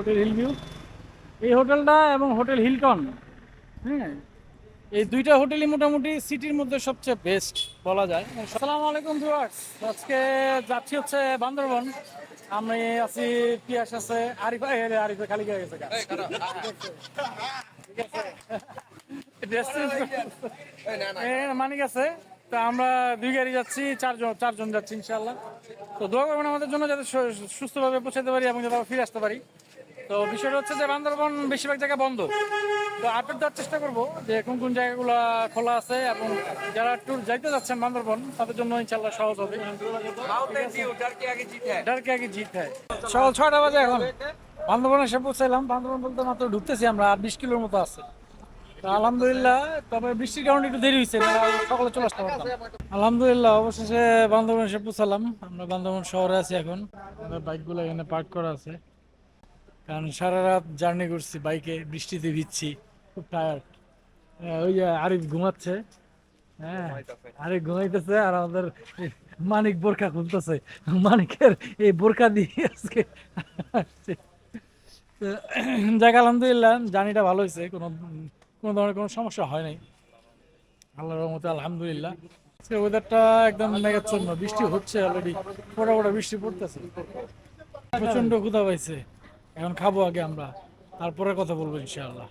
Hotel hill view. এই হোটেলটা এবং হোটেল হিলটন, হ্যাঁ, এই দুইটা হোটেলই মোটামুটি সিটির মধ্যে সবচেয়ে বেস্ট বলা যায়। আসসালামু আলাইকুম ভিউয়ার্স, আজকে যাচ্ছি হচ্ছে বান্দরবন। আমি আছি, পিয়াস আছে, আরিফ আরিফে খালি হয়ে গেছে ঠিক আছে মানিক আছে। তো আমরা দুই গাড়ি যাচ্ছি, চারজন যাচ্ছি ইনশাল্লাহ। তো দোয়া করবেন আমাদের জন্য যাতে সুস্থভাবে পৌঁছাতে পারি এবং যাতে ফিরে আসতে পারি। তো বিষয়টা হচ্ছে যে বান্দরবন বেশিরভাগ জায়গা বন্ধ, তো আপডেট দেওয়ার চেষ্টা করবো যে কোন কোন জায়গাগুলো খোলা আছে এবং যারা ট্যুর যাইতে যাচ্ছেন বান্দরবন তাদের জন্য ইনশাল্লাহ সহজ হবে। ডারকে আগে জিত হয়। সকাল 6টা বাজে এখন বান্দরবনে এসে পৌঁছাইলাম। বান্দরবন বলতে মাত্র ঢুকতেছি আমরা, আর 20 কিলোর মতো আছে। তো আলহামদুলিল্লাহ, তবে বৃষ্টির কারণে একটু দেরি হয়েছে, সকালে চলে আসতে পারতাম। আলহামদুলিল্লাহ অবশেষে বান্দরবন এসে পৌঁছালাম। আমরা বান্দরবন শহরে আছি এখন, আমাদের বাইকগুলো এখানে পার্ক করা আছে, কারণ সারা রাত জার্নি করছি বাইকে, বৃষ্টিতে ভিজছি, খুব টায়ার্ড। ওই যে আরিফ ঘুমাচ্ছে, হ্যাঁ আরিফ ঘুমাইতেছে, আর আমাদের মানিক বোরকা খুলতেছে। মানিকের এই বোরকা দিয়ে আজকে আসছে। তো যাক আলহামদুলিল্লাহ, জার্নিটা ভালো হয়েছে, কোনো কোনো ধরনের কোনো সমস্যা হয় নাই আল্লাহর রহমতে, আলহামদুলিল্লাহ। আজকে ওয়েদারটা একদম মেঘাচ্ছন্ন, বৃষ্টি হচ্ছে অলরেডি, ফোটা ফোটা বৃষ্টি পড়তেছে। প্রচন্ড ক্ষুধা পাইছে, এখন খাবো আগে আমরা, তারপরে কথা বলবো ইনশাআল্লাহ।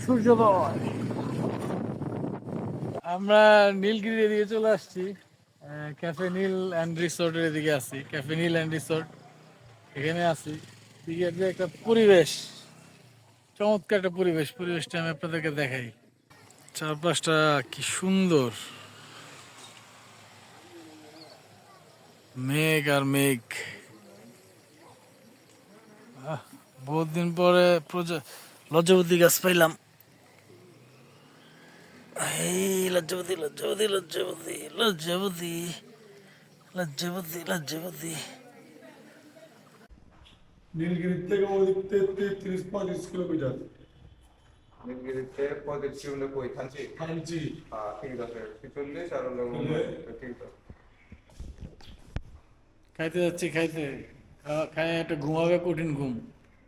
সূর্যোদয়। আমরা নীলগিরির এদিকে চলে আসছি, ক্যাফে নীল অ্যান্ড রিসোর্টের এদিকে আছি। ক্যাফে নীল অ্যান্ড রিসোর্ট, এখানে আছি। দিকের যে একটা পরিবেশ, চমৎকার একটা পরিবেশ, পরিবেশটা আমি আপনাদেরকে দেখাই। চারপাশটা কি সুন্দর, মেঘ আর মেঘ। বহুত দিন পরে লজ্জাবতী গাছ পাইলাম। এই লজ্জাবতী লজ্জাবতী লজ্জাবতী লজ্জাবতী লজ্জাবতী লজ্জাবতী। নীলগিরি থেকে ওদিকে 33-35 কিলোমিটার। নীলগিরিতে 35 কই থানচি? থানচি। হ্যাঁ ঠিক আছে, 46 আর হলো ঠিক আছে। খাইতে যাচ্ছি, খায় একটা ঘুমাবে, কঠিন ঘুম।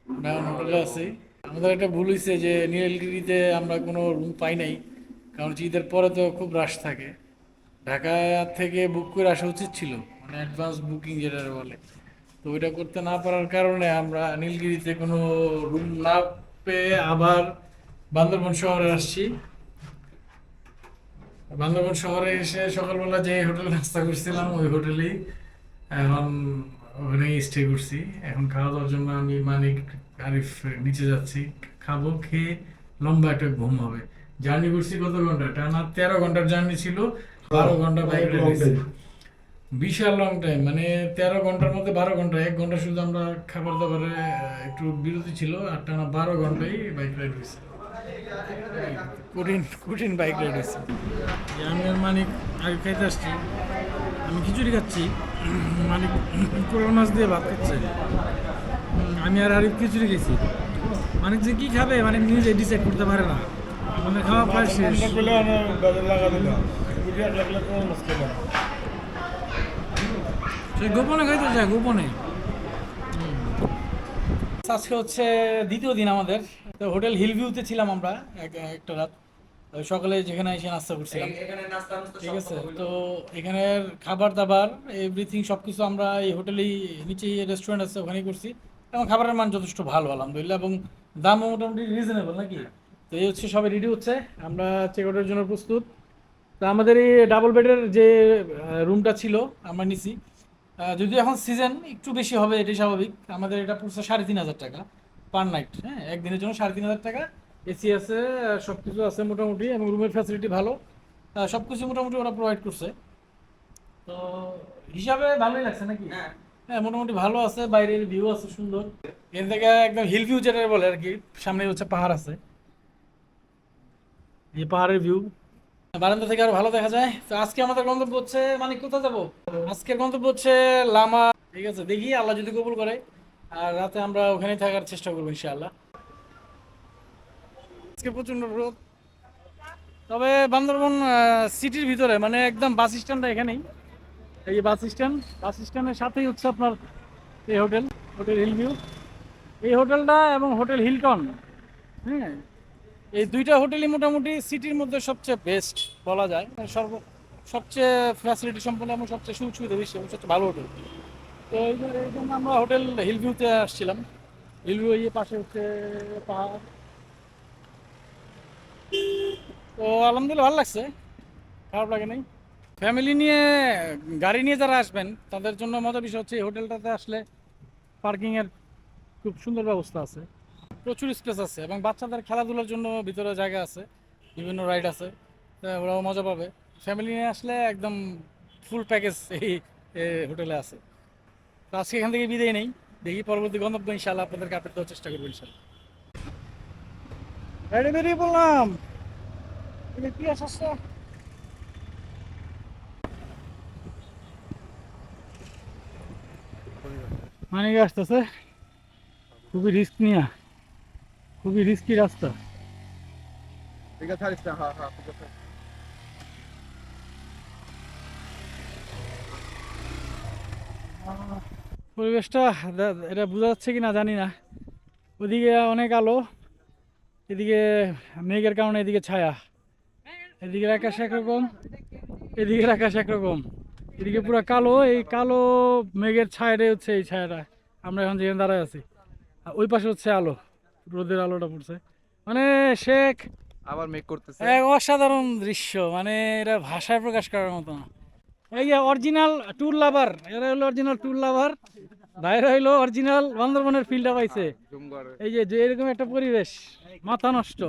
আমরা এখন হোটেলে আছি। আমাদের একটা ভুল হয়েছে যে নীলগিরিতে আমরা কোনো রুম পাই নাই, কারণ ঈদের পরে তো খুব রাশ থাকে। ঢাকা থেকে বুক করে আসা উচিত ছিল, মানে অ্যাডভান্স বুকিং যেটা বলে। তো ওইটা করতে না পারার কারণে আমরা নীলগিরিতে কোনো রুম না পেয়ে আবার বান্দরবন শহরে আসছি। বান্দরবন শহরে এসে সকালবেলা যে হোটেলে নাস্তা করছিলাম ওই হোটেলেই এখন ওখানেই স্টে করছি। এখন খাওয়া দাওয়ার জন্য আমি মানিক আরিফ নিচে যাচ্ছি, খাবো, খেয়ে লম্বা একটা ঘুম হবে। জার্নি করছি কত ঘন্টা, টানা 13 ঘন্টার জার্নি ছিল, 12 ঘন্টা বাইক রাইড। বিশাল লং টাইম, মানে 13 ঘন্টার মধ্যে 12 ঘন্টা, 1 ঘন্টা শুধু আমরা খাবার দাবারে একটু বিরতি ছিল, আর টানা 12 ঘন্টাই বাইক রাইড হয়েছে। কঠিন কঠিন বাইক রাইড হয়েছে। আমি আর মানিক আগে খাইতে আসছি, আমি খিচুড়ি খাচ্ছি, মানিক কোরাল মাছ দিয়ে ভাত খাচ্ছে। আমি আর আরিফ খিচুড়ি খেয়েছি। মানিক যে কি খাবে মানে নিজে ডিসাইড করতে পারে না, মানে খাওয়া প্রায় শেষ। সে গোপনে খাইতে যায়, গোপনে। আজকে হচ্ছে দ্বিতীয় দিন আমাদের। তো হোটেল হিল ভিউতে ছিলাম আমরা একটা রাত, সকালে যেখানে এসে নাস্তা করছিলাম, ঠিক আছে। তো এখানের খাবার দাবার এভরিথিং সবকিছু আমরা এই হোটেলেই, নিচেই রেস্টুরেন্ট আছে ওখানেই করছি, এবং খাবারের মান যথেষ্ট ভালো আলহামদুলিল্লাহ, এবং দামও মোটামুটি রিজনেবল নাকি। তো এই হচ্ছে, সবাই রেডি হচ্ছে, আমরা চেক আউটের জন্য প্রস্তুত। তো আমাদের এই ডাবল বেডের যে রুমটা ছিল আমরা নিছি, যদিও এখন সিজন একটু বেশি হবে, এটাই স্বাভাবিক। আমাদের এটা পড়ছে 3,500 টাকা পার নাইট, হ্যাঁ, একদিনের জন্য 3,500 টাকা। এসি আছে, সব কিছু আছে মোটামুটি, এবং রুমের ফ্যাসিলিটি ভালো, সব কিছু মোটামুটি ওরা প্রোভাইড করছে। তো হিসাবে ভালোই লাগছে নাকি? হ্যাঁ মোটামুটি ভালো আছে, বাইরের ভিউ আছে সুন্দর। এর থেকে একদম হিল ভিউ যেটা বলে আর কি, সামনে হচ্ছে পাহাড় আছে, এই পাহাড়ের ভিউ বারান্দা থেকে আরো ভালো দেখা যায়। তো আজকে আমাদের গন্তব্য হচ্ছে, মানে কোথায় যাবো, আজকের গন্তব্য হচ্ছে লামা। ঠিক আছে, দেখি আল্লাহ যদি কবুল করে, আর রাতে আমরা ওখানেই থাকার চেষ্টা করবো ইনশাআল্লাহ। আজকে প্রচন্ড রোদ, তবে বান্দরবন সিটির ভিতরে, মানে একদম বাস স্ট্যান্ডটা এখানেই, এই বাস স্ট্যান্ডের সাথেই হচ্ছে আপনার এই হোটেল হিল ভিউ। এই হোটেলটা এবং হোটেল হিলটন, হ্যাঁ, এই দুইটা হোটেলই মোটামুটি সিটির মধ্যে সবচেয়ে বেস্ট বলা যায়। সবচেয়ে ফ্যাসিলিটি সম্পন্ন এবং সবচেয়ে সুযোগ সুবিধা বেশি এবং সবচেয়ে ভালো হোটেল। তো এই জন্য আমরা হোটেল হিল ভিউতে আসছিলাম। হিল ভিউ এই পাশে হচ্ছে পাহাড়। তো আলহামদুলিল্লাহ ভালো লাগছে, খারাপ লাগে নাই। ফ্যামিলি নিয়ে, গাড়ি নিয়ে যারা আসবেন তাদের জন্য মজার বিষয় হচ্ছে এই হোটেলটাতে আসলে পার্কিংয়ের খুব সুন্দর ব্যবস্থা আছে, প্রচুর স্পেস আছে এবং বাচ্চাদের খেলাধুলার জন্য ভিতরে জায়গা আছে, বিভিন্ন রাইড আছে, তা ওরাও মজা পাবে। ফ্যামিলি নিয়ে আসলে একদম ফুল প্যাকেজ এই হোটেলে আছে। তো আজকে এখান থেকে বিদায় নেই, দেখি পরবর্তী গন্তব্য ইনশাআল্লাহ আপনাদেরকে আপডেট দেওয়ার চেষ্টা করবো ইনশাআল্লাহ। রাইডে বেরিয়ে পড়লাম, কি আসছে মানে আসতেছে, খুবই রিস্ক নিয়ে, খুবই রিস্কি রাস্তা। পরিবেশটা এটা বোঝা যাচ্ছে কি না জানি না, ওদিকে অনেক আলো, এদিকে মেঘের কারণে এদিকে ছায়া, এদিকের আকাশ একরকম, এদিকের আকাশ একরকম, এদিকে পুরো কালো, এই কালো মেঘের ছায়াটাই হচ্ছে এই ছায়াটা, আমরা এখন যেখানে দাঁড়ায় আছি। আর ওই পাশে হচ্ছে আলো, রোদের আলোটা পড়ছে, মানে শেখ আবার মেক করতেছে। এক অসাধারণ দৃশ্য, মানে এটা ভাষায় প্রকাশ করার মতো না। এই যে অরিজিনাল ট্যুর লাভার, এরা হলো অরিজিনাল ট্যুর লাভার, ভাইরা হইলো অরিজিনাল বান্দরবনের ফিল্ডটা পাইছে। এই যে এরকম একটা পরিবেশ, মাথা নষ্ট।